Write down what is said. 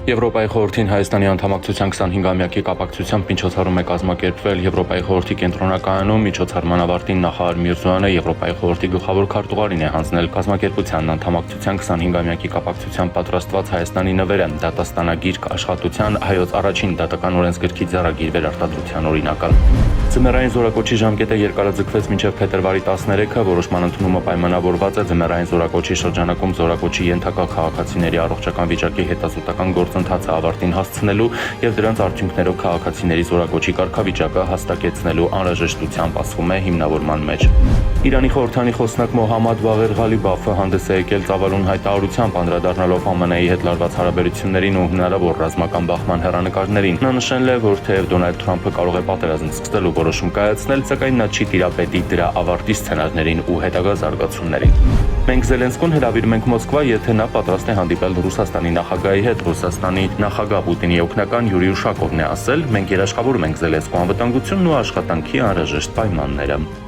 Եվրոպայի խորհրդին Հայաստանի անդամակցության 25-ամյակի կապակցությամբ միջոցառում է կազմակերպվել Եվրոպայի խորհրդի կենտրոնակայանում։ Միջոցառման ավարտին նախարար Միրզոյանը Եվրոպայի խորհրդի գլխավոր քարտուղարին է հանձնել կազմակերպությանն անդամակցության 25-ամյակի կապակցությամբ պատրաստված Հայաստանի նվերը, դատաստանագիրք, աշխատության, հայոց առաջին դատական օրենսգրքի ձեռագիր վերարտադրության օրինակը։ Ձմեռային զորակոչի ժամկետը երկարաձգվեց մինչև փետրվարի 13-ը։ Որոշման ընդունումը պայմանավորված է ձմեռային զորակոչի շրջանակում զորակոչի ենթակա քաղաքացիների առողջական վիճակի հետազոտական գործընթացը ավարտին հասցնելու եւ դրանց արդյունքներով քաղաքացիների զորակոչի կարգավիճակը հաստատեցնելու անհրաժեշտությամբ, ասվում է հիմնավորման մեջ։ Իրանի խորհրդանի խոսնակ Մոհամմադ Բաղեր Ղալիբաֆը հանդես է եկել ծավալուն հայտարարությամբ, անդրադառնալով ԱՄՆ-ի հետ լարված հարաբերություններին ու հնարավոր ռազմական բախման հեռանկարներին։ Նա նշել է, որ թեև Դոնալդ Թրամփը կարող է պատերազմ սկսելու որոշում կայացնել, սակայն նա չի տիրապետի դրա ավարտի սցենարներին ու հետագա զարգացումներին։ Մենք Զելենսկուն հրավիրում ենք Մոսկվա, եթե նա պատրաստ է հանդիպել Ռուսաստանի նախագահի հետ։ Ռուսաստանի նախագահ Պուտինի օգնական Յուրի Ուշակովն է ասել. «Մենք երաշխավորում ենք Զելենսկու անվտանգությունն ու աշխատանքի անհրաժեշտ պայմանները»։